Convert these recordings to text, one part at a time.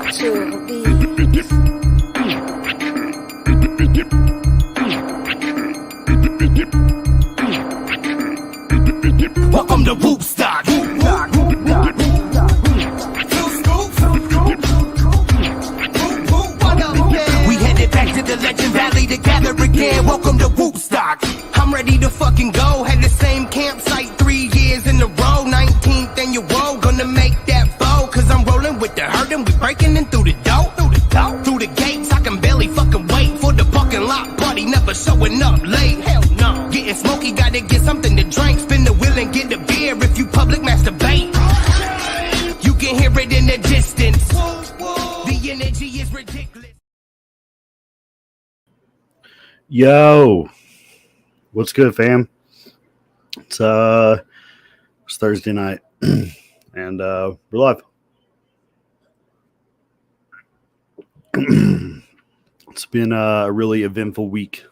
Welcome to Woodstock. We headed back to the Legend Valley to gather again. Welcome to Woodstock. I'm ready to fucking go. Had the same campsite 3 years in a row. 19th annual, gonna make that foe. Cause I'm rolling with the herd and we breaking in through the door. Through the gates, I can barely fucking wait for the parking lot party. Never showing up late. Hell no. Getting smoky, gotta get something to drink. Spin the wheel and get a beer if you public masturbate. You can hear it in the distance. The energy is ridiculous. Yo, what's good, fam? It's Thursday night, and we're live. It's been a really eventful week.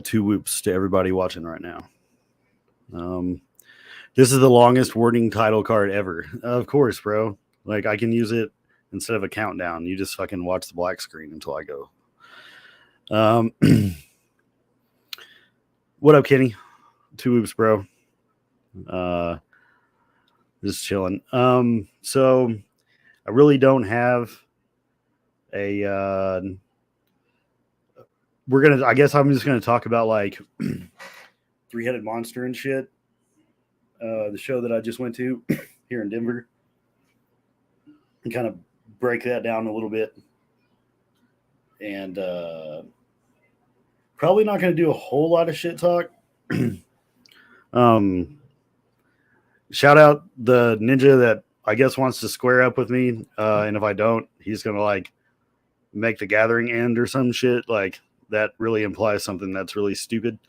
2 whoops to everybody watching right now. This is the longest wording title card ever. Of course, bro. Like, I can use it instead of a countdown. You just fucking watch the black screen until I go. What up, Kenny? 2 whoops, bro. Just chilling. So I really don't have a I guess I'm just gonna talk about like Three-Headed Monster and shit. The show that I just went to here in Denver, and kind of break that down a little bit. And probably not going to do a whole lot of shit talk. Shout out the ninja that I guess wants to square up with me. And if I don't, he's going to like make the gathering end or some shit. Like that really implies something that's really stupid.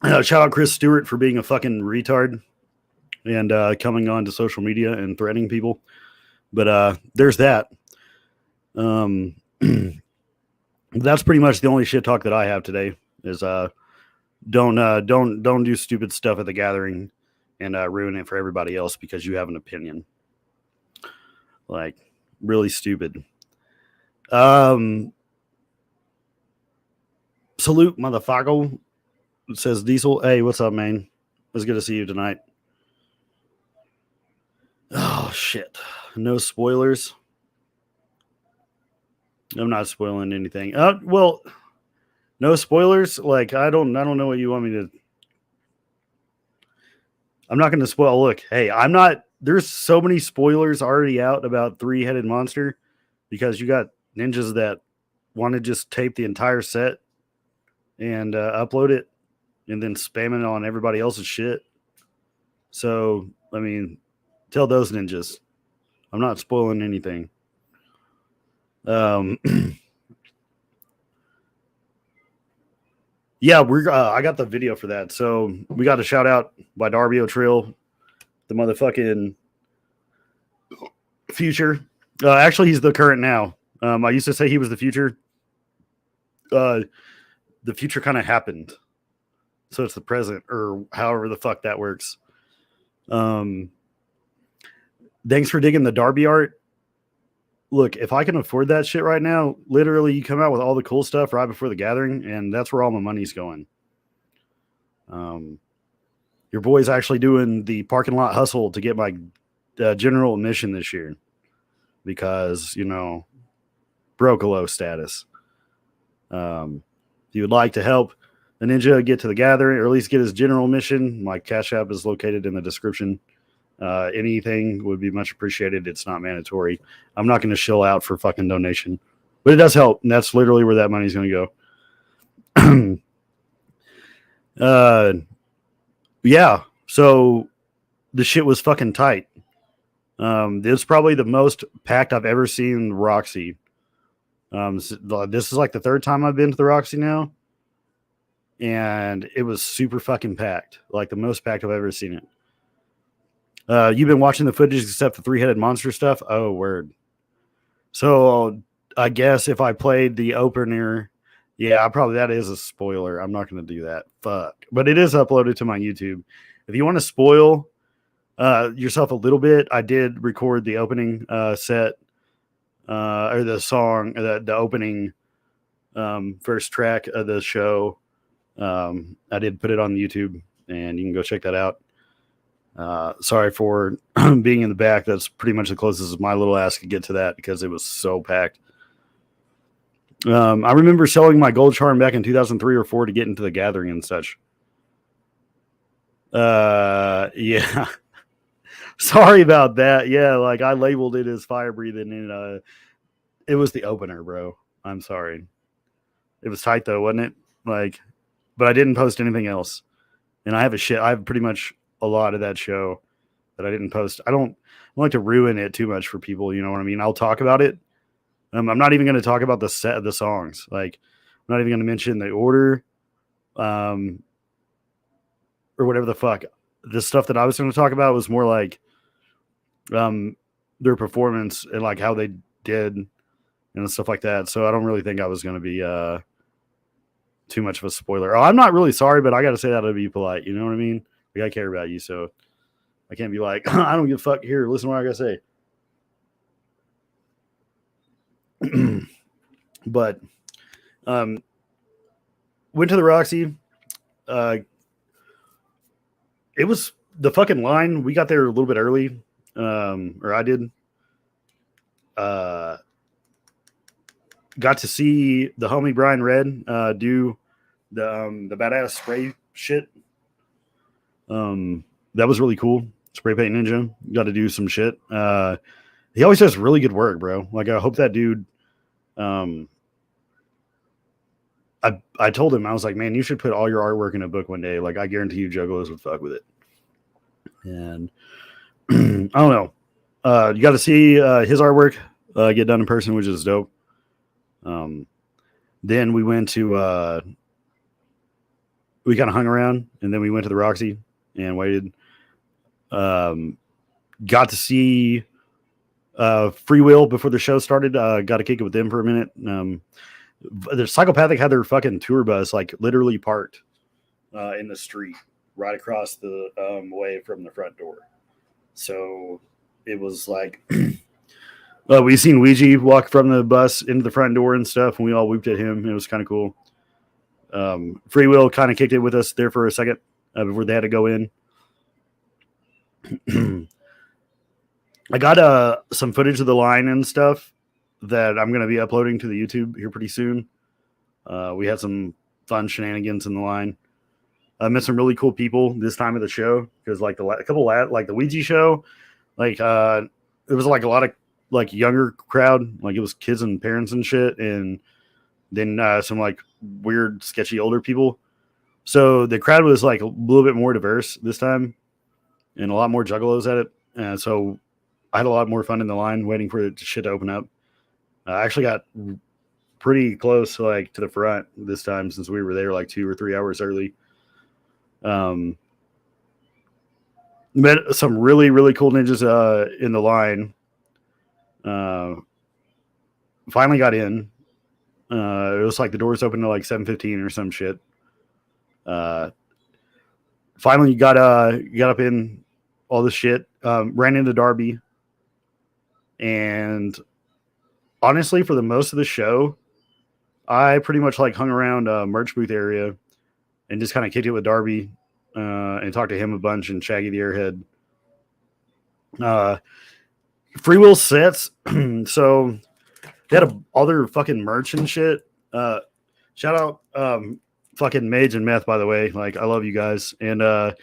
Shout out Chris Stewart for being a fucking retard and coming on to social media and threatening people. But there's that. That's pretty much the only shit talk that I have today is don't do stupid stuff at the gathering and ruin it for everybody else because you have an opinion. Like really stupid. Salute, motherfucker. It says Diesel. Hey, what's up, man? It's good to see you tonight. Oh shit. No spoilers. I'm not spoiling anything. Well, no spoilers. Like I don't know what you want me to. I'm not going to spoil. Look, hey, I'm not. There's so many spoilers already out about Three-Headed Monster because you got ninjas that want to just tape the entire set and upload it and then spam it on everybody else's shit. So I mean, tell those ninjas, I'm not spoiling anything. Yeah, we're I got the video for that. So we got a shout out by Darby O'Trill, the motherfucking future. Actually, he's the current now. I used to say he was the future. The future kind of happened, so it's the present, or however the fuck that works. Thanks for digging the Darby art. Look, if I can afford that shit right now, literally you come out with all the cool stuff right before the gathering, and that's where all my money's going. Your boy's actually doing the parking lot hustle to get my general admission this year because, you know, broke a low status. If you would like to help a ninja get to the gathering, or at least get his general admission, my Cash App is located in the description. Anything would be much appreciated. It's not mandatory. I'm not going to shill out for fucking donation, but it does help. And that's literally where that money's going to go. Yeah. So the shit was fucking tight. It's probably the most packed I've ever seen Roxy. This is like the third time I've been to the Roxy now. And it was super fucking packed. Like the most packed I've ever seen it. You've been watching the footage except the Three-Headed Monster stuff? Oh, word. So I guess if I played the opener, yeah, probably that is a spoiler. I'm not going to do that. Fuck. But it is uploaded to my YouTube. If you want to spoil yourself a little bit. I did record the opening set or the song, the opening first track of the show. I did put it on YouTube, and you can go check that out. Sorry for being in the back. That's pretty much the closest my little ass could get to that because it was so packed. I remember selling my gold charm back in 2003 or 4 to get into the gathering and such. Yeah. Sorry about that. Yeah, like I labeled it as fire breathing, and it was the opener, bro. I'm sorry. It was tight though, wasn't it? Like, but I didn't post anything else, and I have pretty much a lot of that show that I didn't post. I don't like to ruin it too much for people. You know what I mean? I'll talk about it. I'm not even going to talk about the set of the songs. Like, I'm not even going to mention the order, or whatever the fuck. The stuff that I was going to talk about was more like, their performance and like how they did and stuff like that. So I don't really think I was going to be too much of a spoiler. Oh, I'm not really sorry, but I got to say that to be polite. You know what I mean? Like, I care about you, so I can't be like, I don't give a fuck. Here, listen to what I got to say. But went to the Roxy. It was the fucking line. We got there a little bit early, or I did. Got to see the homie Brian Red do the badass spray shit. That was really cool. Spray paint ninja. Got to do some shit. He always does really good work, bro. Like, I hope that dude. I told him, I was like, man, you should put all your artwork in a book one day. Like, I guarantee you Juggalos would fuck with it. And I don't know. You got to see his artwork get done in person, which is dope. Then we went to we kind of hung around, and then we went to the Roxy and waited. Got to see Free Will before the show started. Got to kick it with them for a minute. The Psychopathic had their fucking tour bus like literally parked in the street right across the way from the front door. So it was like we seen Ouija walk from the bus into the front door and stuff, and we all whooped at him. It was kind of cool. Free Will kind of kicked it with us there for a second before they had to go in. I got some footage of the line and stuff that I'm going to be uploading to the YouTube here pretty soon. We had some fun shenanigans in the line. I met some really cool people this time of the show because like a couple like the Ouija show, like it was like a lot of like younger crowd, like it was kids and parents and shit, and then some like weird sketchy older people. So the crowd was like a little bit more diverse this time, and a lot more juggalos at it. And so I had a lot more fun in the line waiting for the shit to open up. I actually got pretty close, like to the front this time since we were there like 2 or 3 hours early. Met some really, really cool ninjas in the line. Finally got in. It was like the doors opened to like 7:15 or some shit. Finally got up in all this shit. Ran into Darby. And honestly, for the most of the show, I pretty much like hung around merch booth area and just kind of kicked it with Darby and talked to him a bunch and Shaggy the Airhead. Free Will sets. So they had all their fucking merch and shit. Shout out fucking Mage and Meth, by the way. Like, I love you guys. And the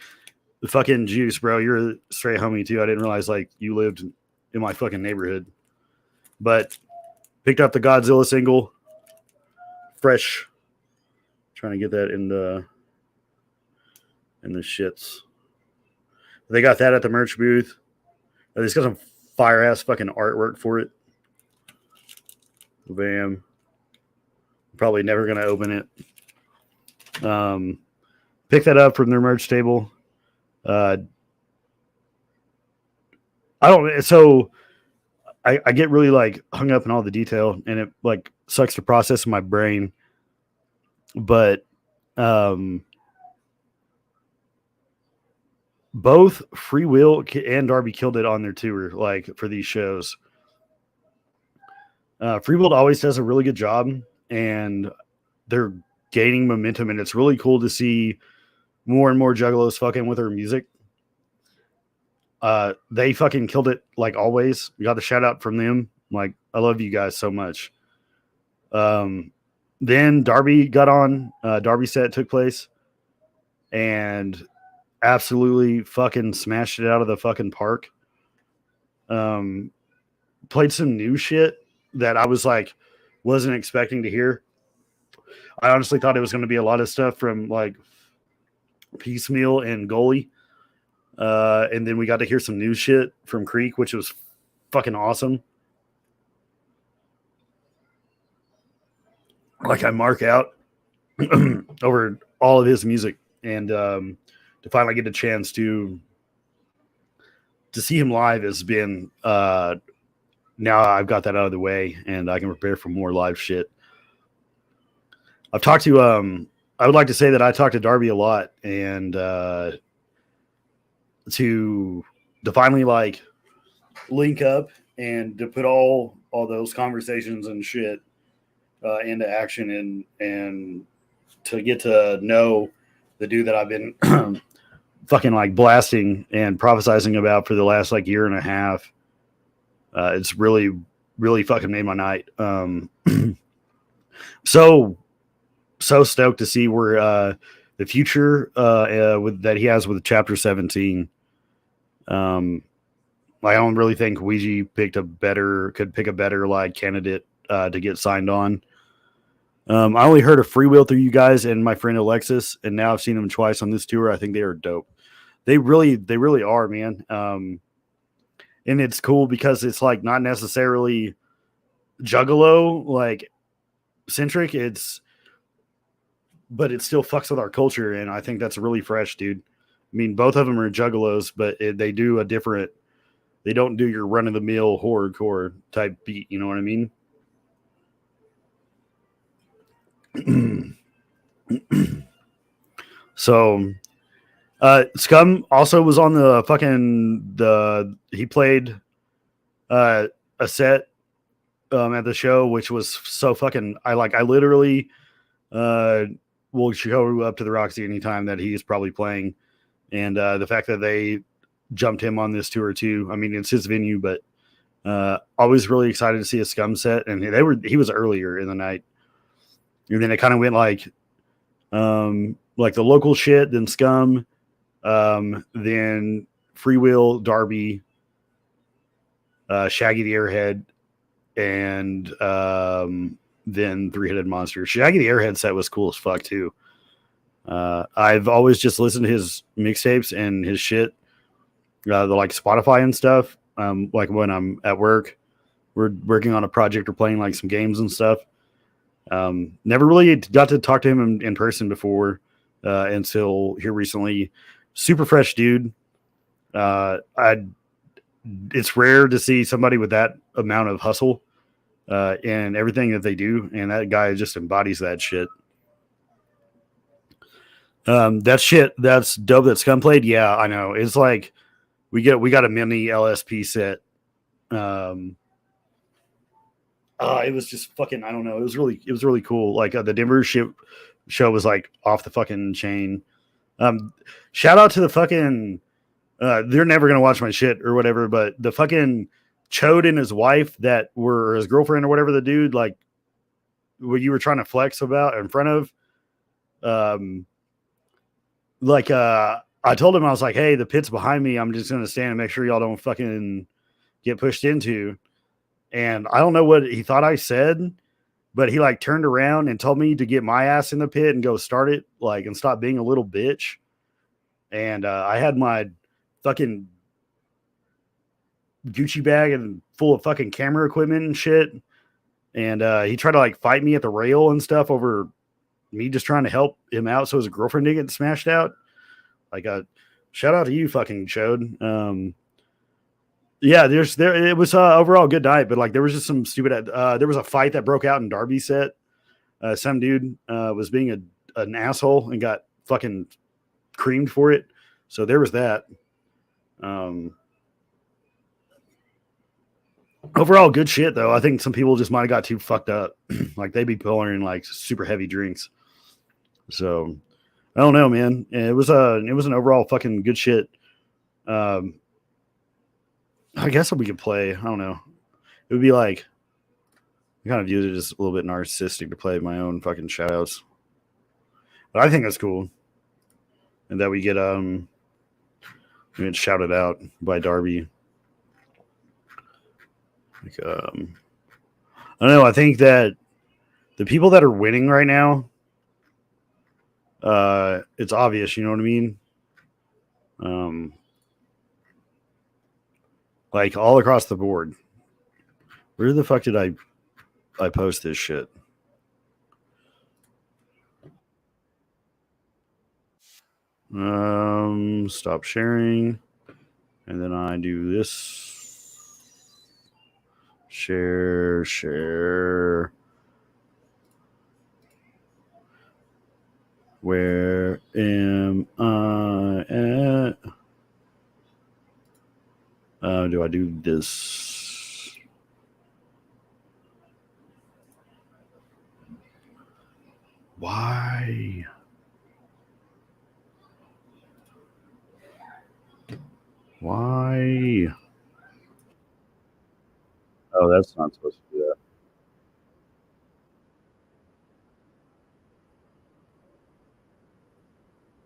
fucking Juice, bro. You're a straight homie too. I didn't realize like you lived in my fucking neighborhood. But picked up the Godzilla single. Fresh. Trying to get that in the shits. They got that at the merch booth. They just got some fire ass fucking artwork for it. Bam. Probably never gonna open it. Pick that up from their merch table. I get really like hung up in all the detail, and it like sucks to process in my brain. But both Free Will and Darby killed it on their tour, like for these shows. Free Will always does a really good job, and they're gaining momentum, and it's really cool to see more and more juggalos fucking with her music. They fucking killed it like always. We got the shout out from them. Like, I love you guys so much. Then Darby got on. Darby set took place, and absolutely fucking smashed it out of the fucking park. Played some new shit that I was like, wasn't expecting to hear. I honestly thought it was going to be a lot of stuff from like Piecemeal and Goalie. And then we got to hear some new shit from Creek, which was fucking awesome. Like, I mark out over all of his music, and to finally get a chance to see him live has been now I've got that out of the way, and I can prepare for more live shit. I've talked to I would like to say that I talked to Darby a lot, and to finally like link up and to put all those conversations and shit into action, and to get to know the dude that I've been fucking like blasting and prophesizing about for the last like year and a half. It's really, really fucking made my night. So stoked to see where the future with that he has with Chapter 17. I don't really think Ouija could pick a better like candidate to get signed on. I only heard of Free Will through you guys and my friend Alexis, and now I've seen them twice on this tour. I think they are dope. They really are, man. And it's cool because it's like not necessarily juggalo like centric. But it still fucks with our culture, and I think that's really fresh, dude. I mean, both of them are juggalos, but they do a different. They don't do your run of the mill horrorcore type beat. You know what I mean? So, Scum also was on he played a set at the show, which was so fucking. I literally will show up to the Roxy anytime that he's probably playing, and the fact that they jumped him on this tour too. I mean, it's his venue, but always really excited to see a Scum set, and he was earlier in the night. And then it kind of went like the local shit, then Scum, then Free Will, Darby, Shaggy the Airhead, and then Three-Headed Monster. Shaggy the Airhead set was cool as fuck too. I've always just listened to his mixtapes and his shit, the like Spotify and stuff. Like when I'm at work, we're working on a project or playing like some games and stuff. Never really got to talk to him in person before until here recently. Super fresh dude. It's rare to see somebody with that amount of hustle in everything that they do, and that guy just embodies that shit. That's dope that Scum played. Yeah, I know. It's like we got a mini LSP set. It was just fucking, I don't know. It was really cool. Like the Denver show was like off the fucking chain. Shout out to the fucking, they're never going to watch my shit or whatever, but the fucking Chode and his wife that were his girlfriend or whatever, the dude, like what you were trying to flex about in front of, I told him, I was like, hey, the pit's behind me. I'm just going to stand and make sure y'all don't fucking get pushed into. And I don't know what he thought I said, but he like turned around and told me to get my ass in the pit and go start it, like, and stop being a little bitch. And I had my fucking Gucci bag and full of fucking camera equipment and shit. And he tried to like fight me at the rail and stuff over me just trying to help him out so his girlfriend didn't get smashed out. Like, shout out to you, fucking Chode. Yeah, it was overall a good night, but like there was just some stupid. There was a fight that broke out in Darby's set. Some dude was being an asshole and got fucking creamed for it. So there was that. Overall, good shit though. I think some people just might have got too fucked up. Like they'd be pouring like super heavy drinks. So I don't know, man. It was an overall fucking good shit. I guess we could play. I don't know. It would be like I kind of viewed it as a little bit narcissistic to play my own fucking shoutouts. But I think that's cool. And that we get shouted out by Darby. Like, I don't know. I think that the people that are winning right now, it's obvious. You know what I mean? Like all across the board. Where the fuck did I post this shit? Stop sharing, and then I do this. Share. Where am I at? Do I do this? Why? Why? Oh, that's not supposed to do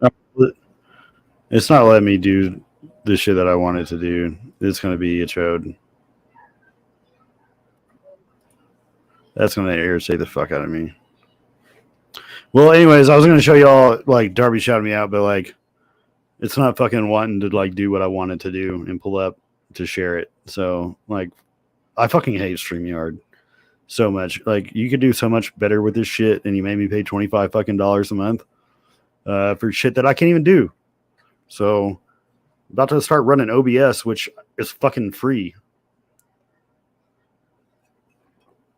that. Oh, it's not letting me do the shit that I wanted to do. It's going to be a chode. That's going to irritate the fuck out of me. Well, anyways, I was going to show y'all, like, Darby shouted me out, but, like, it's not fucking wanting to, like, do what I wanted to do and pull up to share it. So, like, I fucking hate StreamYard so much. Like, you could do so much better with this shit, and you made me pay $25 fucking dollars a month for shit that I can't even do. So, I'm about to start running OBS, which is fucking free.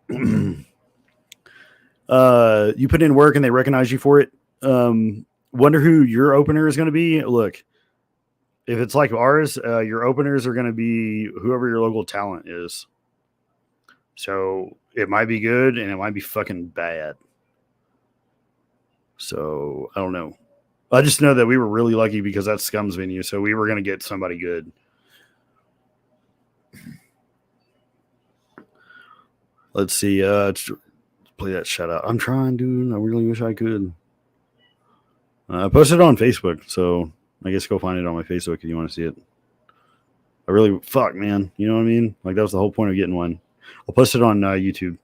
You put in work and they recognize you for it. Wonder who your opener is going to be. Look, if it's like ours, your openers are going to be whoever your local talent is. So it might be good and it might be fucking bad. So I don't know. I just know that we were really lucky because that's Scum's venue. So we were going to get somebody good. Let's see. Play that shout out. I'm trying, dude. I really wish I could. I posted it on Facebook, so I guess go find it on my Facebook if you want to see it. I really fuck, man. You know what I mean? Like that was the whole point of getting one. I'll post it on YouTube.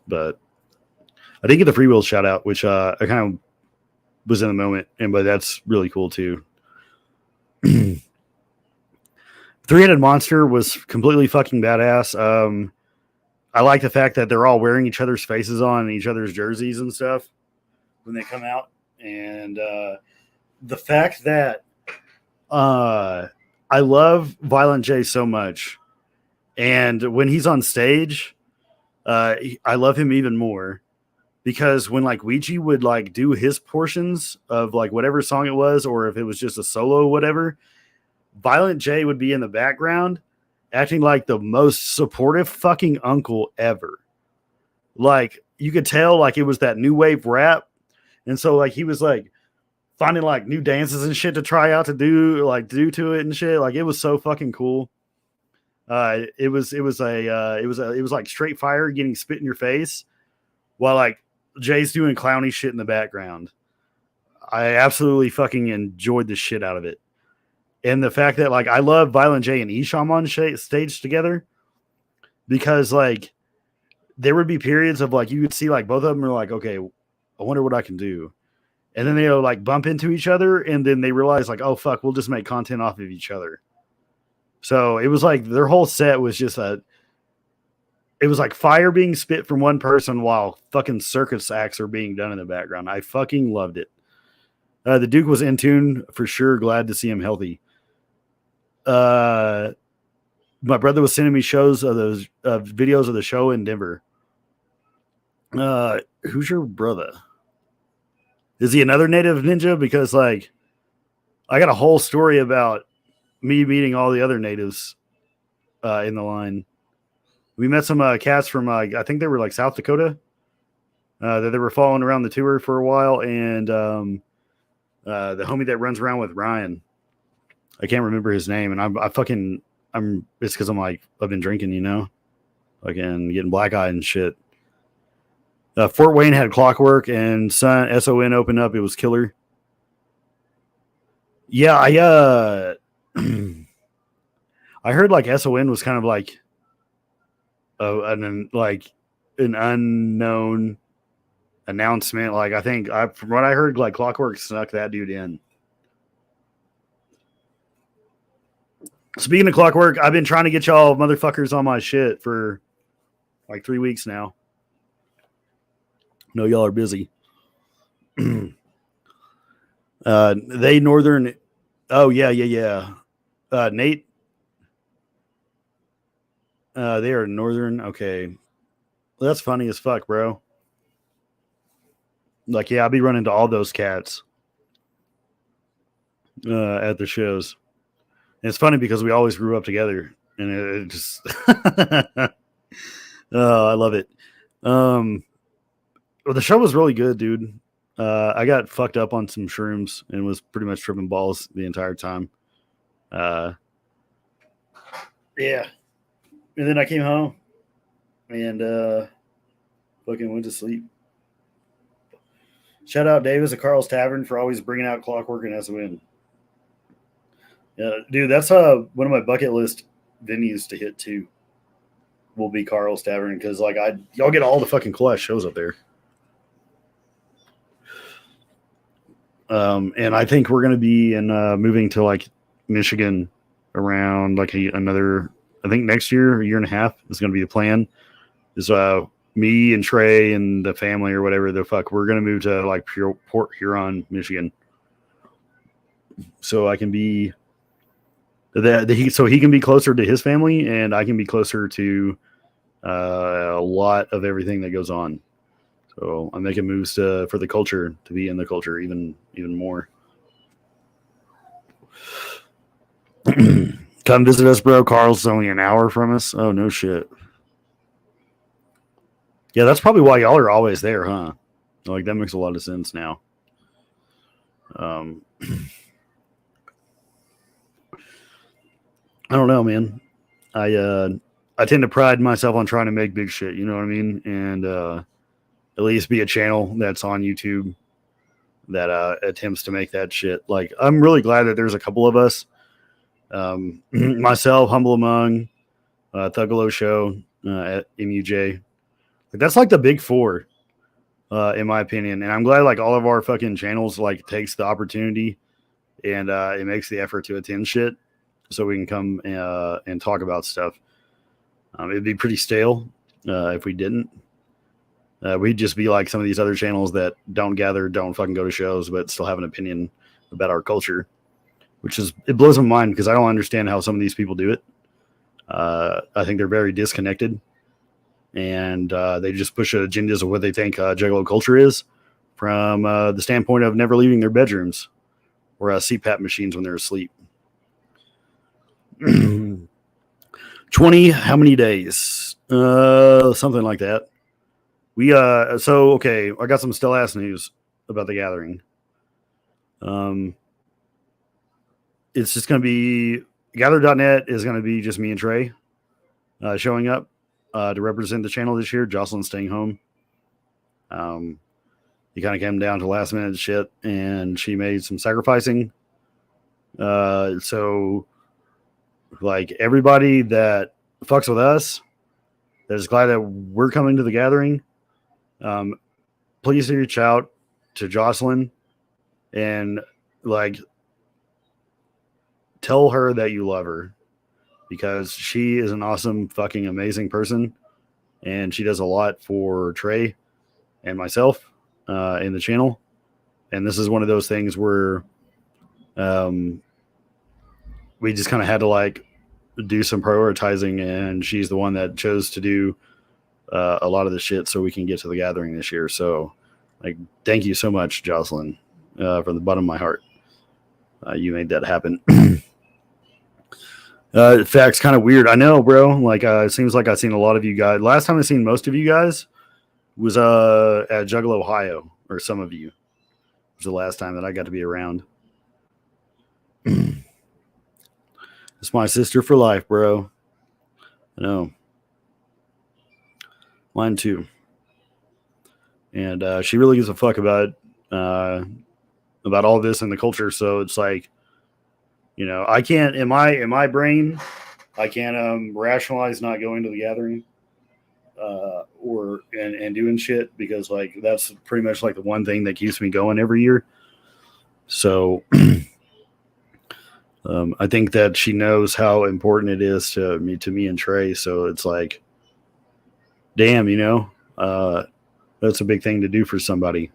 But I didn't get the free will shout out, which I kind of was in the moment, but that's really cool too. Three-Headed Monster was completely fucking badass. I like the fact that they're all wearing each other's faces on each other's jerseys and stuff when they come out. And the fact that I love Violent J so much. And when he's on stage, I love him even more. Because when like Ouija would like do his portions of like whatever song it was, or if it was just a solo, whatever, Violent J would be in the background acting like the most supportive fucking uncle ever. Like you could tell like it was that new wave rap. And so like he was like finding like new dances and shit to try out to do to it and shit. Like it was so fucking cool. It was like straight fire getting spit in your face while like Jay's doing clowny shit in the background. I absolutely fucking enjoyed the shit out of it. And the fact that like I love Violent J and Isham on stage together because like there would be periods of like you could see like both of them are like, okay, I wonder what I can do. And then they'll like bump into each other and then they realize like, oh fuck, we'll just make content off of each other. So it was like their whole set was just it was like fire being spit from one person while fucking circus acts are being done in the background. I fucking loved it. The Duke was in tune for sure. Glad to see him healthy. My brother was sending me shows of those videos of the show in Denver. Who's your brother? Is he another native ninja? Because like I got a whole story about me meeting all the other natives in the line. We met some cats from, I think they were like South Dakota, that they were following around the tour for a while. And the homie that runs around with Ryan, I can't remember his name. And it's because I've been drinking, you know, like, and getting black eyed and shit. Fort Wayne had Clockwork, and SON opened up. It was killer. Yeah, I heard like SON was kind of like an unknown announcement. Like, I think from what I heard, like Clockwork snuck that dude in. Speaking of Clockwork, I've been trying to get y'all motherfuckers on my shit for like 3 weeks now. No, y'all are busy. They northern. Oh yeah. Nate. They are northern. Okay, well, that's funny as fuck, bro. Like, yeah, I'll be running to all those cats at the shows. And it's funny because we always grew up together, and it just. Oh, I love it. Well, the show was really good, dude. I got fucked up on some shrooms and was pretty much tripping balls the entire time. Yeah. And then I came home and fucking went to sleep. Shout out Davis at Carl's Tavern for always bringing out Clockwork and SON. Yeah, dude, that's one of my bucket list venues to hit too. Will be Carl's Tavern, because like y'all get all the fucking cool ass shows up there. And I think we're gonna be moving to like Michigan around like another. I think next year, a year and a half is gonna be the plan. Is me and Trey and the family or whatever the fuck, we're gonna move to like Port Huron, Michigan, so I can be so he can be closer to his family and I can be closer to a lot of everything that goes on. So I'm making moves for the culture, to be in the culture even more. Come visit us, bro. Carl's only an hour from us. Oh, no shit. Yeah, that's probably why y'all are always there, huh? Like, that makes a lot of sense now. I don't know, man. I tend to pride myself on trying to make big shit, you know what I mean? And at least be a channel that's on YouTube that attempts to make that shit. Like, I'm really glad that there's a couple of us. Myself, Humble Among, Thuggalo Show, at MUJ. Like, that's like the big four, in my opinion. And I'm glad like all of our fucking channels like takes the opportunity and it makes the effort to attend shit so we can come and talk about stuff. It'd be pretty stale if we didn't. We'd just be like some of these other channels that don't fucking go to shows, but still have an opinion about our culture, it blows my mind because I don't understand how some of these people do it. I think they're very disconnected, and they just push agendas of what they think Juggalo culture is from the standpoint of never leaving their bedrooms or CPAP machines when they're asleep. 20, how many days? Something like that. Okay, I got some still ass news about the gathering. It's just going to be Gather.net is going to be just me and Trey showing up to represent the channel this year. Jocelyn's staying home. He kind of came down to last minute shit, and she made some sacrificing. So, like, everybody that fucks with us, that is glad that we're coming to the gathering, please reach out to Jocelyn and like tell her that you love her, because she is an awesome fucking amazing person, and she does a lot for Trey and myself in the channel. And this is one of those things where we just kind of had to like do some prioritizing, and she's the one that chose to do a lot of the shit so we can get to the gathering this year. So like, thank you so much, Jocelyn, from the bottom of my heart. you made that happen. In fact, it's kind of weird. I know, bro. Like, it seems like I've seen a lot of you guys. Last time I seen most of you guys was at Juggle, Ohio, or some of you. It was the last time that I got to be around. It's my sister for life, bro. I know. Mine too. And she really gives a fuck about all this and the culture. So it's like, you know, I can't in my brain, I can't rationalize not going to the gathering or doing shit, because like that's pretty much like the one thing that keeps me going every year. So I think that she knows how important it is to me and Trey. So it's like, damn, you know, that's a big thing to do for somebody.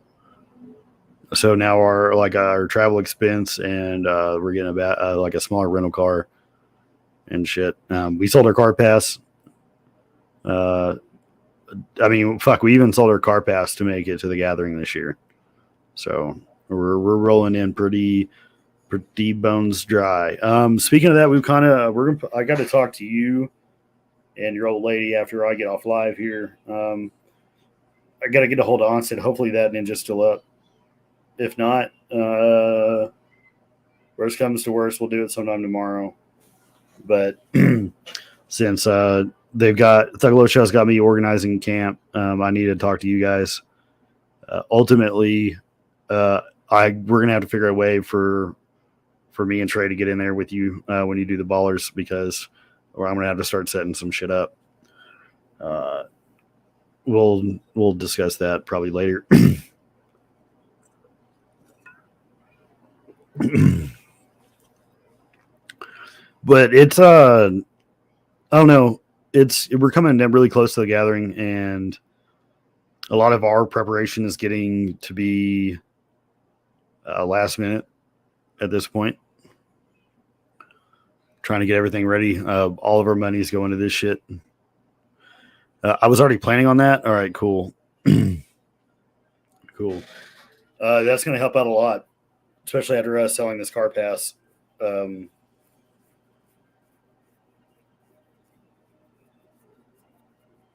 So now our travel expense, and we're getting about like a smaller rental car and shit. We sold our car pass. I mean, fuck, we even sold our car pass to make it to the gathering this year. So we're rolling in pretty bones dry. Speaking of that, I got to talk to you and your old lady after I get off live here. I got to get a hold of Onset. Hopefully that ninja's still up. If not, worst comes to worst, we'll do it sometime tomorrow. But since they've got Thuggalo Show's got me organizing camp, I need to talk to you guys. Ultimately, we're gonna have to figure a way for me and Trey to get in there with you when you do the ballers, because I'm gonna have to start setting some shit up. We'll discuss that probably later. But it's I don't know, we're coming really close to the gathering, and a lot of our preparation is getting to be last minute at this point, trying to get everything ready. All of our money is going to this shit. I was already planning on that. All right, cool. Cool. That's going to help out a lot, especially after us selling this car pass.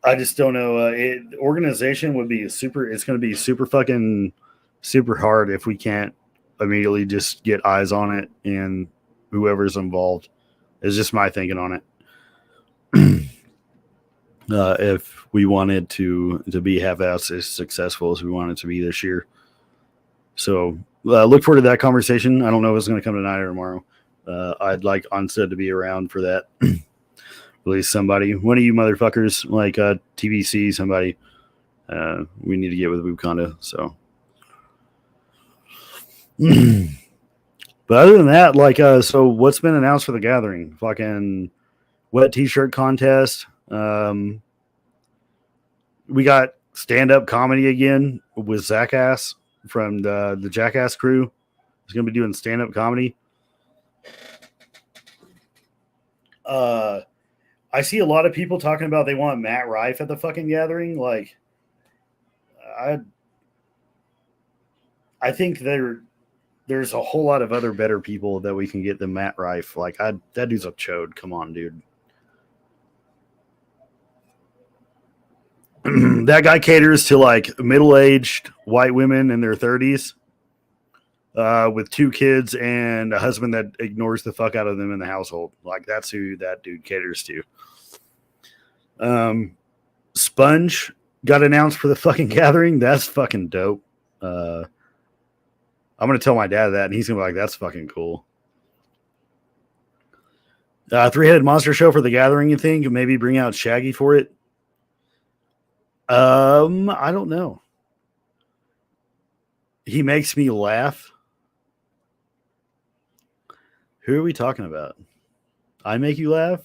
I just don't know. Organization would be it's going to be super fucking super hard if we can't immediately just get eyes on it and whoever's involved. It's just my thinking on it. If we wanted to be half-assed as successful as we wanted to be this year. So look forward to that conversation. I don't know if it's going to come tonight or tomorrow. I'd like Onstead to be around for that. At least somebody, one of you motherfuckers, like TBC, somebody. We need to get with Wakanda. So, but other than that, like, so what's been announced for the gathering? Fucking wet t-shirt contest. We got stand-up comedy again with Zackass from the Jackass crew. He's gonna be doing stand-up comedy. I see a lot of people talking about they want Matt Rife at the fucking gathering. Like, I think there's a whole lot of other better people that we can get than Matt Rife. Like, that dude's a chode. Come on, dude. That guy caters to like middle-aged white women in their 30s with 2 kids and a husband that ignores the fuck out of them in the household. Like, that's who that dude caters to. Sponge got announced for the fucking gathering. That's fucking dope. I'm gonna tell my dad that, and he's gonna be like, "That's fucking cool." 3-headed monster show for the gathering. You think maybe bring out Shaggy for it? I don't know. He makes me laugh. Who are we talking about? I make you laugh?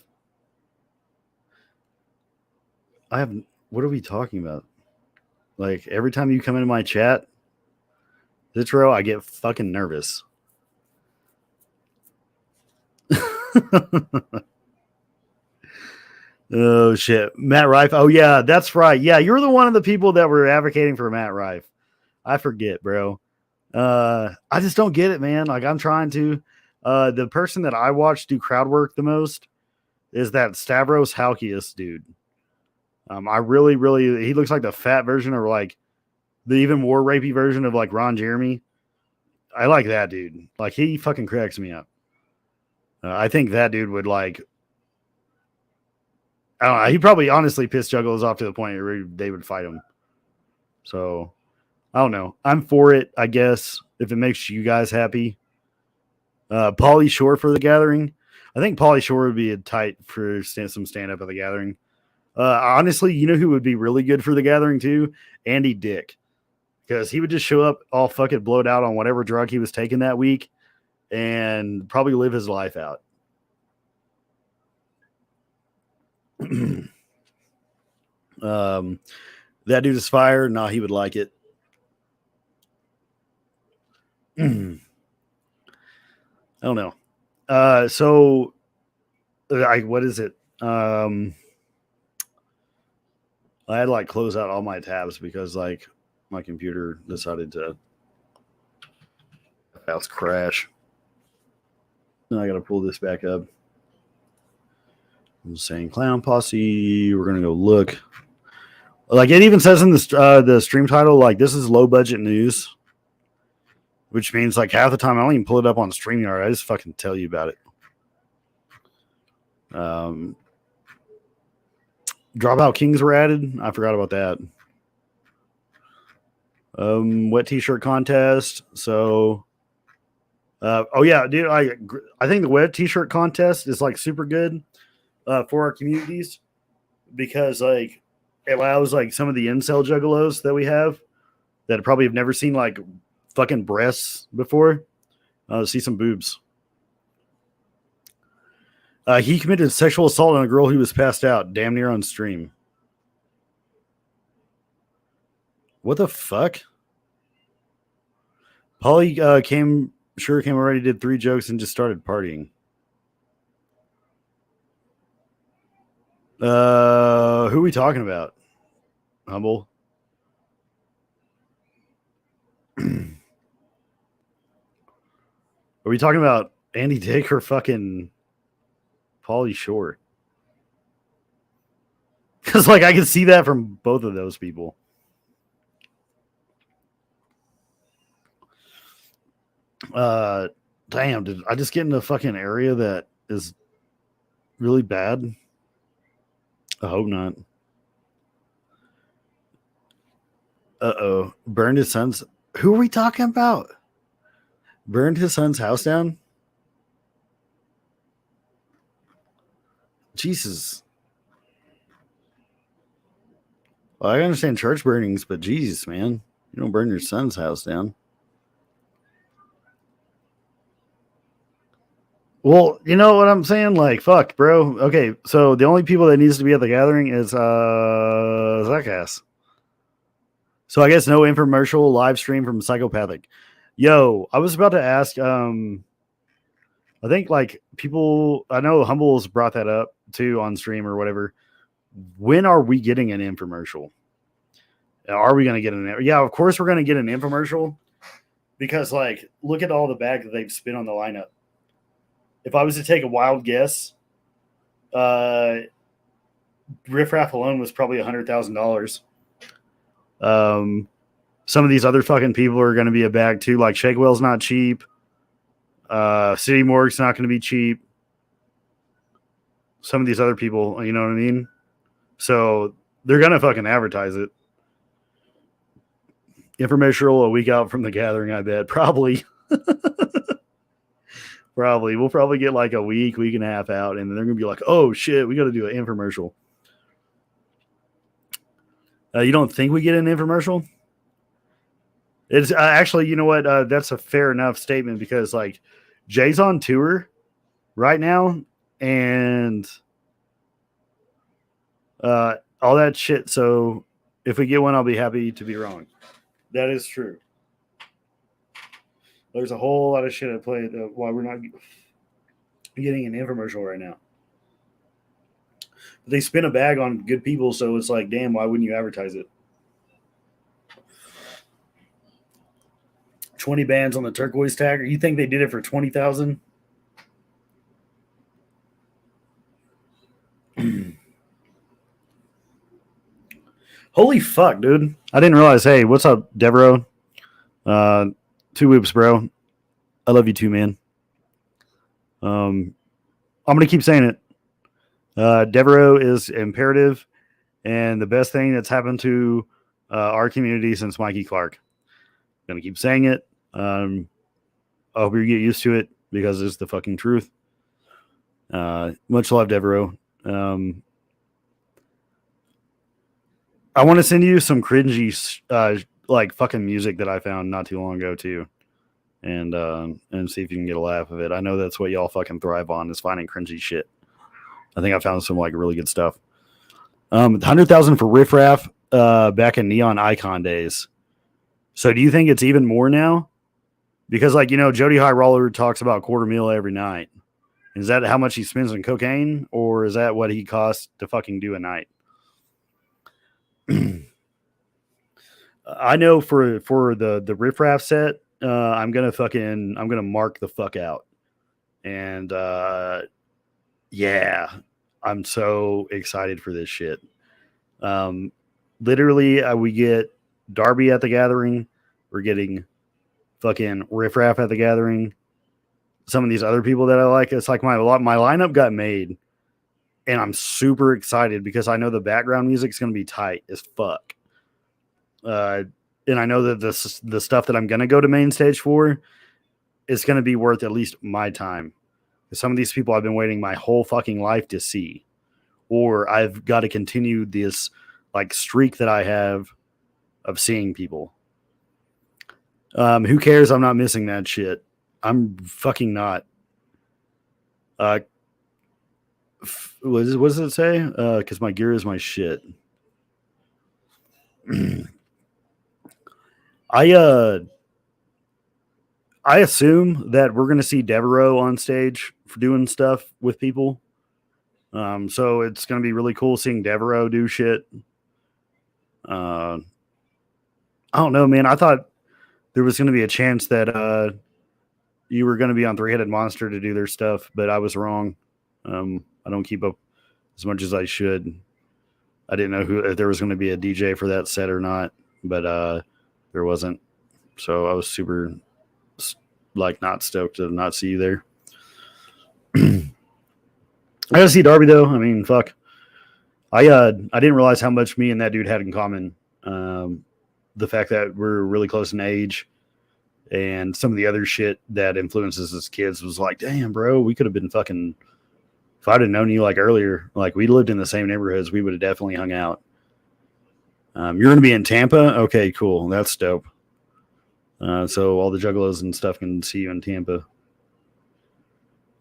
What are we talking about? Like, every time you come into my chat, Zitro, I get fucking nervous. Oh, shit. Matt Rife. Oh, yeah, that's right. Yeah, you're the one of the people that were advocating for Matt Rife. I forget, bro. I just don't get it, man. Like, I'm trying to. The person that I watch do crowd work the most is that Stavros Halkias dude. I really, he looks like the fat version or like the even more rapey version of like Ron Jeremy. I like that dude. Like he fucking cracks me up. I think that dude would like, I don't know. He probably honestly pissed Juggalos off to the point where they would fight him. So I don't know. I'm for it, I guess, if it makes you guys happy. Pauly Shore for the Gathering. I think Pauly Shore would be a tight for some stand up at the Gathering. Honestly, you know who would be really good for the Gathering too? Andy Dick. Because he would just show up all fucking blowed out on whatever drug he was taking that week and probably live his life out. That dude is fire. Nah, he would like it. I don't know. So what is it? I had to like close out all my tabs because like my computer decided to crash. Then I got to pull this back up. I'm saying Clown Posse. We're gonna go look. Like it even says in the stream title, like this is low budget news, which means like half the time I don't even pull it up on StreamYard. I just fucking tell you about it. Dropout Kings were added. I forgot about that. Wet T-shirt contest. So, oh yeah, dude. I think the wet T-shirt contest is like super good for our communities because like it allows like some of the incel juggalos that we have that probably have never seen like fucking breasts before see some boobs. He committed sexual assault on a girl who was passed out damn near on stream. What the fuck? Polly came already, did 3 jokes and just started partying. Who are we talking about? Humble. Are we talking about Andy Dick or fucking Pauly Shore? Because like I can see that from both of those people. Damn, did I just get in a fucking area that is really bad? I hope not. Uh-oh. Burned his son's... Who are we talking about? Burned his son's house down? Jesus. Well, I understand church burnings, but Jesus, man. You don't burn your son's house down. Well, you know what I'm saying? Like, fuck, bro. Okay, so the only people that needs to be at the Gathering is Zackass. So I guess no infomercial live stream from Psychopathic. Yo, I was about to ask, I think like people, I know Humble's brought that up too on stream or whatever. When are we getting an infomercial? Are we going to get an? Yeah, of course we're going to get an infomercial because like, look at all the bag that they've spent on the lineup. If I was to take a wild guess, Riff Raff alone was probably $100,000. Some of these other fucking people are going to be a bag too. Like Shakewell's not cheap. City Morgue's not going to be cheap. Some of these other people, you know what I mean? So they're going to fucking advertise it. Informational a week out from the Gathering, I bet. Probably. Probably. We'll probably get like a week and a half out, and then they're going to be like, oh, shit, we got to do an infomercial. You don't think we get an infomercial? It's actually, you know what? That's a fair enough statement because like Jay's on tour right now and all that shit. So if we get one, I'll be happy to be wrong. That is true. There's a whole lot of shit at play why we're not getting an infomercial right now. But they spin a bag on good people, so it's like, damn, why wouldn't you advertise it? 20 bands on the turquoise tag. You think they did it for 20,000? Holy fuck, dude. I didn't realize. Hey, what's up, Devereaux? 2 whoops, bro. I love you too, man. I'm going to keep saying it. Devereaux is imperative and the best thing that's happened to our community since Mikey Clark. I'm going to keep saying it. I hope you get used to it because it's the fucking truth. Much love, Devereaux. I want to send you some cringy, like fucking music that I found not too long ago too, and see if you can get a laugh of it. I know that's what y'all fucking thrive on is finding cringy shit. I think I found some like really good stuff. 100,000 for Riff Raff back in Neon Icon days. So do you think it's even more now? Because like Jody High Roller talks about $250,000 every night. Is that how much he spends on cocaine, or is that what he costs to fucking do a night? I know for the Riff Raff set, I'm gonna mark the fuck out, and yeah, I'm so excited for this shit. Literally, we get Darby at the Gathering, we're getting fucking Riff Raff at the Gathering. Some of these other people that I like, it's like my lineup got made, and I'm super excited because I know the background music is gonna be tight as fuck. And I know that the stuff that I'm going to go to main stage for is going to be worth at least my time. Some of these people I've been waiting my whole fucking life to see, or I've got to continue this like streak that I have of seeing people. Who cares? I'm not missing that shit. I'm fucking not. What does it say? Because my gear is my shit. I assume that we're going to see Devereaux on stage for doing stuff with people. So it's going to be really cool seeing Devereaux do shit. I don't know, man. I thought there was going to be a chance that you were going to be on Three-Headed Monster to do their stuff, but I was wrong. I don't keep up as much as I should. I didn't know if there was going to be a DJ for that set or not, but there wasn't. So I was super not stoked to not see you there. I gotta see Darby though. I mean, fuck. I didn't realize how much me and that dude had in common. The fact that we're really close in age and some of the other shit that influences us kids was like, damn, bro, we could have been fucking. If I'd have known you like earlier, like we lived in the same neighborhoods, we would have definitely hung out. You're going to be in Tampa? Okay, cool. That's dope. So all the juggalos and stuff can see you in Tampa.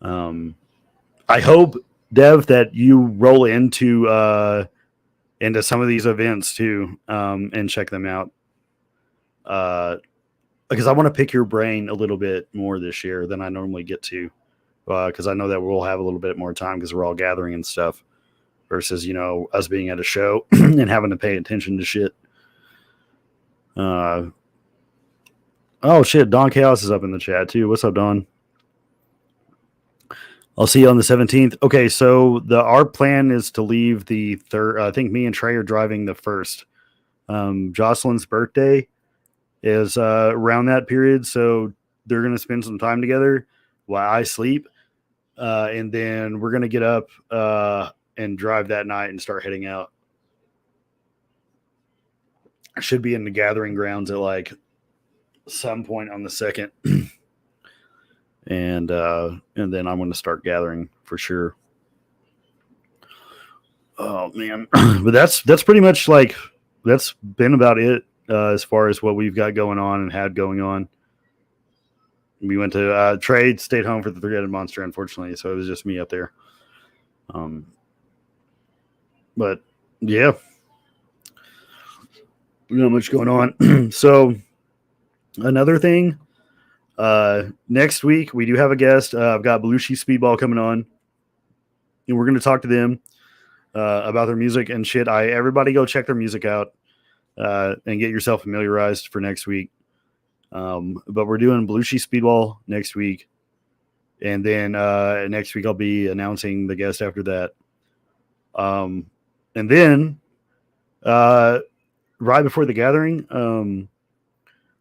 I hope, Dev, that you roll into some of these events too, and check them out. Because I want to pick your brain a little bit more this year than I normally get to. Because I know that we'll have a little bit more time because we're all gathering and stuff versus, us being at a show and having to pay attention to shit. Oh, shit. Don Chaos is up in the chat, too. What's up, Don? I'll see you on the 17th. Okay, so our plan is to leave the 3rd. I think me and Trey are driving the 1st. Jocelyn's birthday is around that period, so they're going to spend some time together while I sleep. And then we're going to get up and drive that night and start heading out. I should be in the gathering grounds at like some point on the 2nd. And then I'm going to start gathering for sure. Oh man. But that's pretty much like, that's been about it as far as what we've got going on and had going on. We went to trade, stayed home for the Three-Headed Monster, unfortunately. So it was just me up there. But yeah, not much going on. So another thing, next week we do have a guest. I've got Belushi Speedball coming on, and we're going to talk to them about their music and shit. Everybody go check their music out and get yourself familiarized for next week. But we're doing Belushi Speedball next week. And then next week I'll be announcing the guest after that. And then right before the gathering,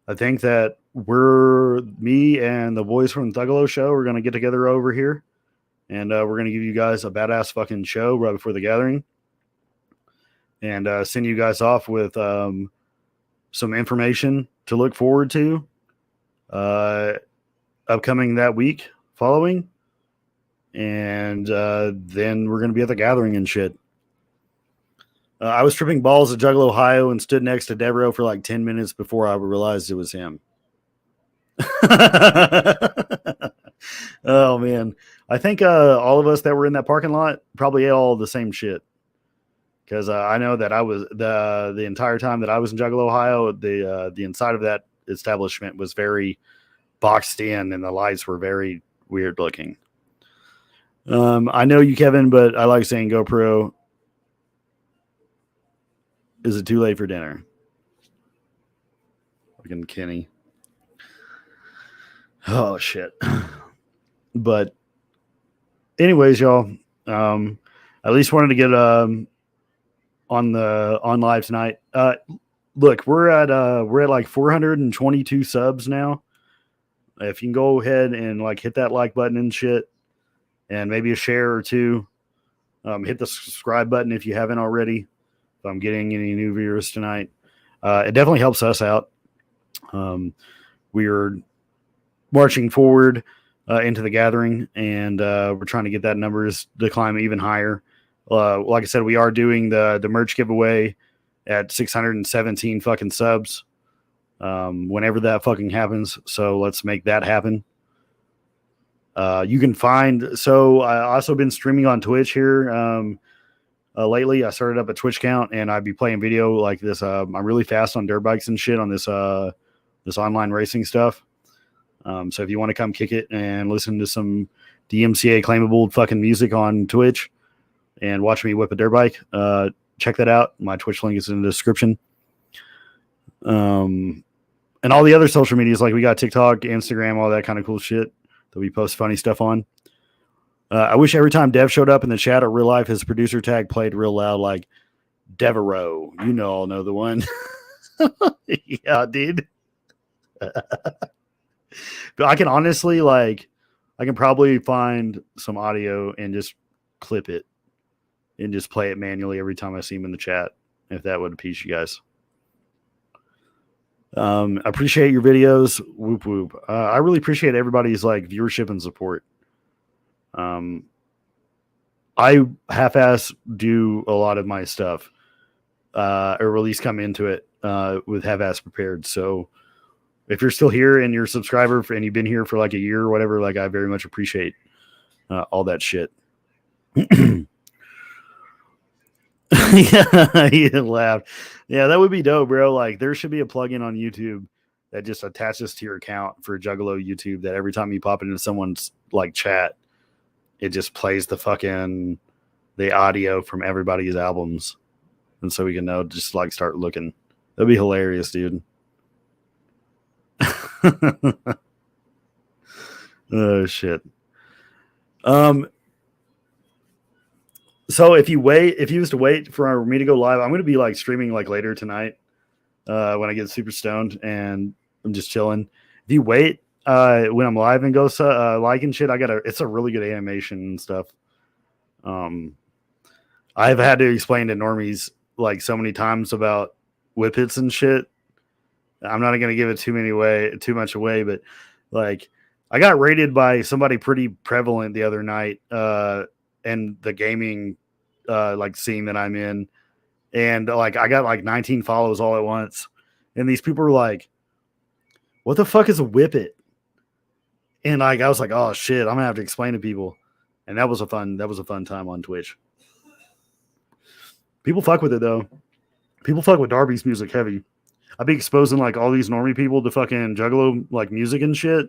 I think that me and the boys from the Thuggalo show are going to get together over here. And we're going to give you guys a badass fucking show right before the gathering. And send you guys off with some information to look forward to upcoming that week following. And then we're going to be at the gathering and shit. I was tripping balls at Juggalo, Ohio, and stood next to Devereaux for like 10 minutes before I realized it was him. Oh, man. I think all of us that were in that parking lot probably ate all the same shit. Because I know that I was the entire time that I was in Juggalo, Ohio, the inside of that establishment was very boxed in and the lights were very weird looking. I know you, Kevin, but I like saying GoPro. Is it too late for dinner? Fucking Kenny. Oh, shit. But anyways, y'all, at least wanted to get on live tonight. Look, we're at like 422 subs now. If you can go ahead and like hit that like button and shit, and maybe a share or two, hit the subscribe button if you haven't already. If I'm getting any new viewers tonight, it definitely helps us out. We are marching forward into the gathering, and we're trying to get that numbers to climb even higher. Like I said, we are doing the merch giveaway at 617 fucking subs whenever that fucking happens. So let's make that happen. You can find, so I also been streaming on Twitch here lately. I started up a Twitch account, and I'd be playing video like this. I'm really fast on dirt bikes and shit on this online racing stuff. So if you want to come kick it and listen to some DMCA claimable fucking music on Twitch and watch me whip a dirt bike, check that out. My Twitch link is in the description. And all the other social medias, like we got TikTok, Instagram, all that kind of cool shit that we post funny stuff on. I wish every time Dev showed up in the chat or real life, his producer tag played real loud, like Devereaux. You know, all know the one. Yeah, dude. But I can honestly, like, I can probably find some audio and just clip it and just play it manually every time I see him in the chat, if that would appease you guys. I appreciate your videos. Whoop whoop. I really appreciate everybody's like viewership and support. I half-ass do a lot of my stuff, or at least come into it with half-ass prepared. So if you're still here and you're a subscriber and you've been here for like a year or whatever, like I very much appreciate all that shit. Yeah, he laughed. Yeah, that would be dope, bro. Like there should be a plugin on YouTube that just attaches to your account for Juggalo YouTube that every time you pop into someone's like chat, it just plays the audio from everybody's albums. And so we can know, just like start looking. That'd be hilarious, dude. Oh shit. So if you was to wait for me to go live, I'm going to be like streaming like later tonight when I get super stoned and I'm just chilling. If you wait when I'm live and go liking shit, it's a really good animation and stuff. I've had to explain to normies like so many times about whippets and shit. I'm not going to give it too much away, but like I got rated by somebody pretty prevalent the other night and the gaming like scene that I'm in, and like I got like 19 follows all at once, and these people were like, "What the fuck is a whippet?" And like I was like, "Oh shit, I'm gonna have to explain to people," and that was a fun time on Twitch. People fuck with it though. People fuck with Darby's music heavy. I'd be exposing like all these normie people to fucking Juggalo like music and shit,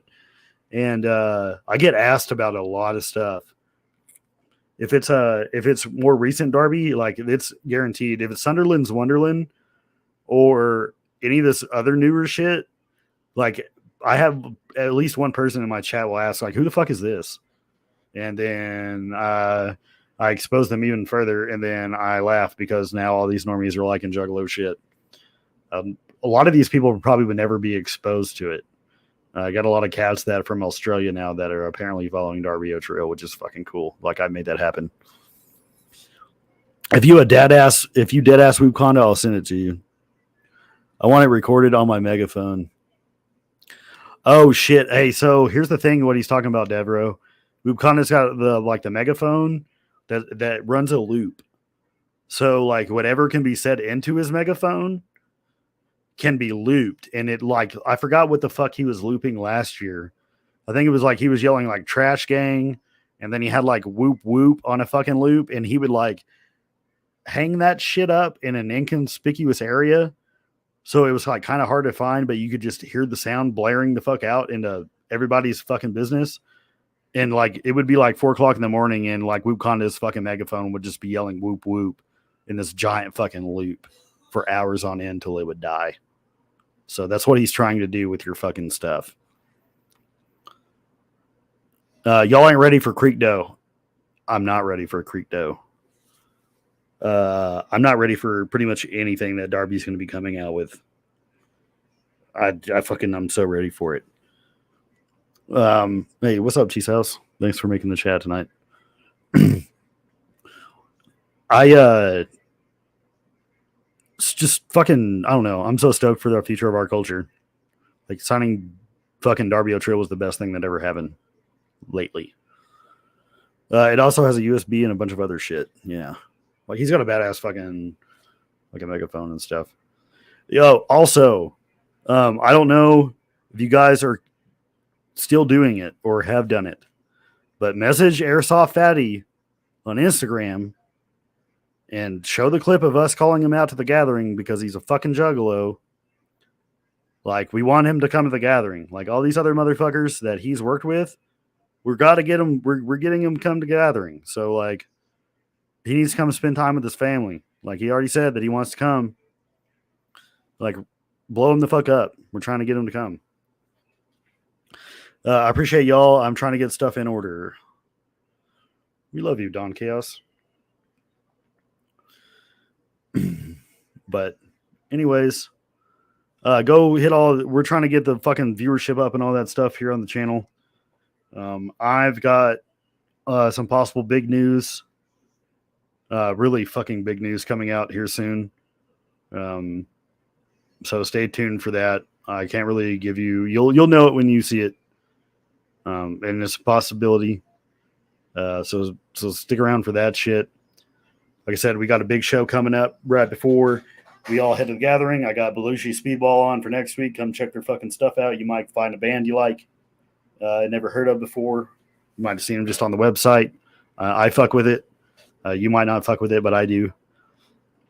and I get asked about a lot of stuff. If it's more recent Darby, like it's guaranteed. If it's Sunderland's Wonderland or any of this other newer shit, like I have at least one person in my chat will ask like, "Who the fuck is this?" And then I exposed them even further, and then I laughed because now all these normies are liking Juggalo shit. A lot of these people probably would never be exposed to it. I got a lot of cats that from Australia now that are apparently following Darby O'Trail, which is fucking cool. Like, I made that happen. If you dead ass Whoop Condo, I'll send it to you. I want it recorded on my megaphone. Oh shit! Hey, so here's the thing: what he's talking about, Devro. Whoop Condo's got the megaphone that runs a loop. So like whatever can be said into his megaphone can be looped, and it like I forgot what the fuck he was looping last year. I think it was like he was yelling like trash gang, and then he had like whoop whoop on a fucking loop, and he would like hang that shit up in an inconspicuous area. So it was like kind of hard to find, but you could just hear the sound blaring the fuck out into everybody's fucking business. And like it would be like 4:00 in the morning, and like Whoop Condo's fucking megaphone would just be yelling whoop whoop in this giant fucking loop for hours on end till it would die. So that's what he's trying to do with your fucking stuff. Y'all ain't ready for Creek Dough. I'm not ready for Creek Dough. I'm not ready for pretty much anything that Darby's going to be coming out with. I'm so ready for it. Hey, what's up, Cheese House? Thanks for making the chat tonight. It's just fucking, I don't know. I'm so stoked for the future of our culture. Like signing fucking Darby O'Trail was the best thing that ever happened lately. It also has a USB and a bunch of other shit. Yeah. Like he's got a badass fucking like a megaphone and stuff. Yo, also, I don't know if you guys are still doing it or have done it, but message Airsoft Fatty on Instagram and show the clip of us calling him out to the gathering because he's a fucking juggalo. Like, we want him to come to the gathering. Like, all these other motherfuckers that he's worked with, we're getting him to come to the gathering. So, like, he needs to come spend time with his family. Like, he already said that he wants to come. Like, blow him the fuck up. We're trying to get him to come. I appreciate y'all. I'm trying to get stuff in order. We love you, Don Chaos. But anyways, go hit all. We're trying to get the fucking viewership up and all that stuff here on the channel. I've got some possible big news, really fucking big news coming out here soon. So stay tuned for that. I can't really give you. You'll know it when you see it. And it's a possibility. So stick around for that shit. Like I said, we got a big show coming up right before we all head to the gathering. I got Belushi Speedball on for next week. Come check their fucking stuff out. You might find a band you like, never heard of before. You might have seen them just on the website. I fuck with it. You might not fuck with it, but I do.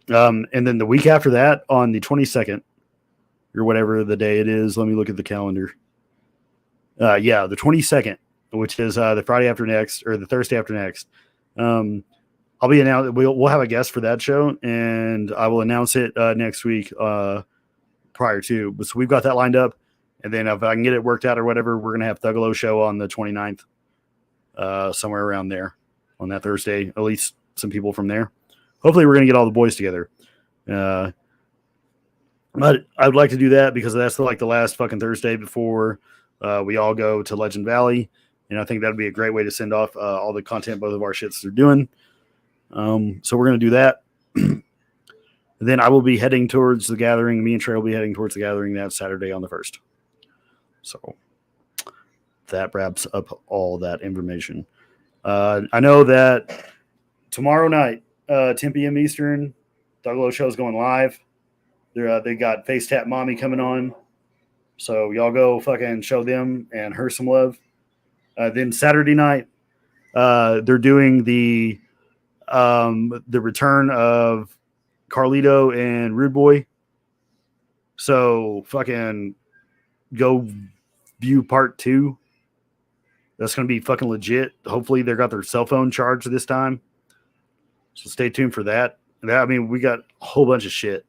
And then the week after that, on the 22nd, or whatever the day it is, let me look at the calendar. Yeah, the 22nd, which is the Friday after next, or the Thursday after next. I'll be announced. We'll have a guest for that show, and I will announce it next week prior to. So we've got that lined up, and then if I can get it worked out or whatever, we're gonna have Thuggalo show on the 29th, somewhere around there on that Thursday. At least some people from there. Hopefully, we're gonna get all the boys together. But I would like to do that because that's like the last fucking Thursday before we all go to Legend Valley, and I think that'd be a great way to send off all the content both of our shits are doing. So we're going to do that. Then I will be heading towards the gathering. Me and Trey will be heading towards the gathering that Saturday on the 1st. So that wraps up all that information. I know that tomorrow night, 10 p.m. Eastern, Thuggalo Show is going live. They got Face Tap Mommy coming on. So y'all go fucking show them and her some love. Then Saturday night, they're doing the return of Carlito and Rude Boy. So fucking go view part 2. That's going to be fucking legit. Hopefully they got their cell phone charged this time. So stay tuned for that. I mean, we got a whole bunch of shit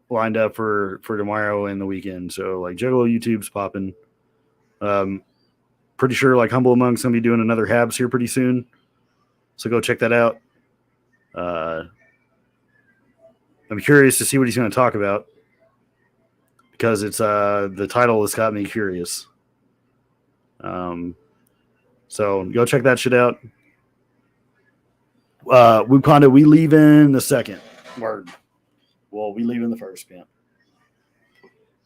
lined up for tomorrow and the weekend. So like Juggalo YouTube's popping. Pretty sure like Humble Among's going to be doing another Habs here pretty soon. So go check that out. I'm curious to see what he's going to talk about because it's the title has got me curious. So go check that shit out. We leave in the second. Word. Well, we leave in the first, man.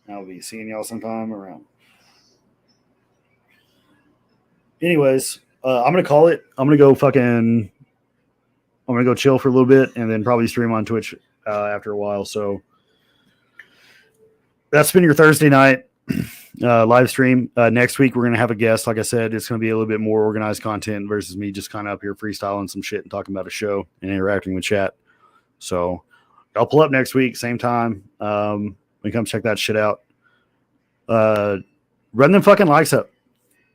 I'll be seeing y'all sometime around. Anyways, I'm going to call it. I'm going to go chill for a little bit and then probably stream on Twitch after a while. So that's been your Thursday night live stream. Next week, we're going to have a guest. Like I said, it's going to be a little bit more organized content versus me just kind of up here freestyling some shit and talking about a show and interacting with chat. So I'll pull up next week, same time. We come check that shit out. Run them fucking likes up.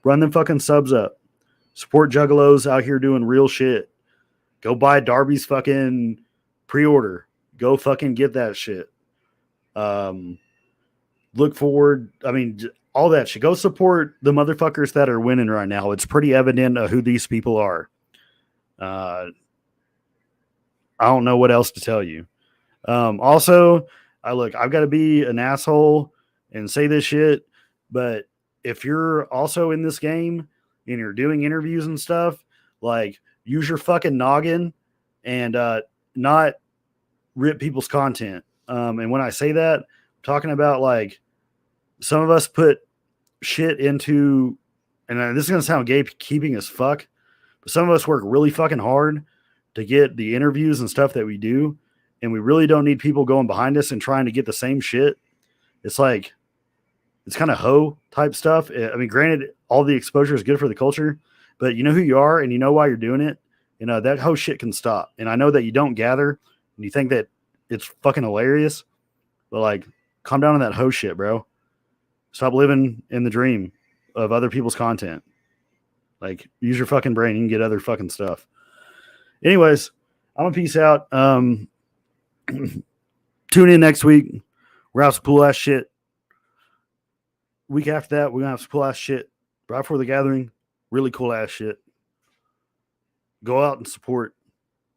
Run them fucking subs up. Support Juggalos out here doing real shit. Go buy Darby's fucking pre-order. Go fucking get that shit. Look forward. I mean, all that shit. Go support the motherfuckers that are winning right now. It's pretty evident of who these people are. I don't know what else to tell you. Also, I've got to be an asshole and say this shit, but if you're also in this game and you're doing interviews and stuff, like, use your fucking noggin and not rip people's content. And when I say that, I'm talking about, like, some of us put shit into, and this is going to sound gatekeeping as fuck, but some of us work really fucking hard to get the interviews and stuff that we do. And we really don't need people going behind us and trying to get the same shit. It's like, it's kind of hoe type stuff. I mean, granted, all the exposure is good for the culture, but you know who you are and you know why you're doing it. You know, that hoe shit can stop. And I know that you don't gather and you think that it's fucking hilarious, but, like, calm down on that hoe shit, bro. Stop living in the dream of other people's content. Like, use your fucking brain. You can get other fucking stuff. Anyways, I'm gonna peace out. Tune in next week. We're gonna have some cool ass shit. Week after that, we're gonna have some cool ass shit. Right before the gathering, really cool ass shit. Go out and support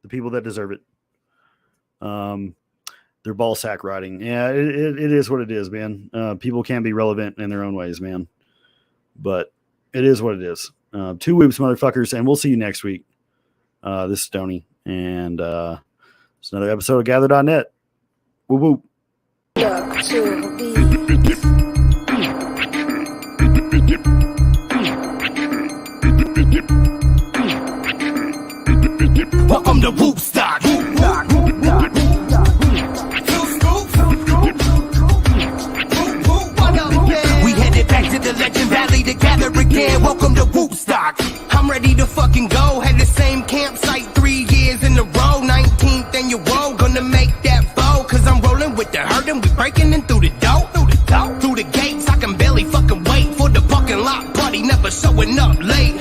the people that deserve it. Their ball sack riding. Yeah, it is what it is, man. People can be relevant in their own ways, man. But it is what it is. 2 weeks, motherfuckers, and we'll see you next week. This is Stoney, and it's another episode of Gather.net. Woo woo. Welcome to Woodstock. We headed back to the Legend Valley to gather again. Welcome to Woodstock. I'm ready to fucking go. Had the same campsite 3 years in a row. 19th annual, gonna make that bow. Cause I'm rolling with the herd and we breaking in through the door. Through the gates, I can barely fucking wait for the parking lot party. Never showing up late.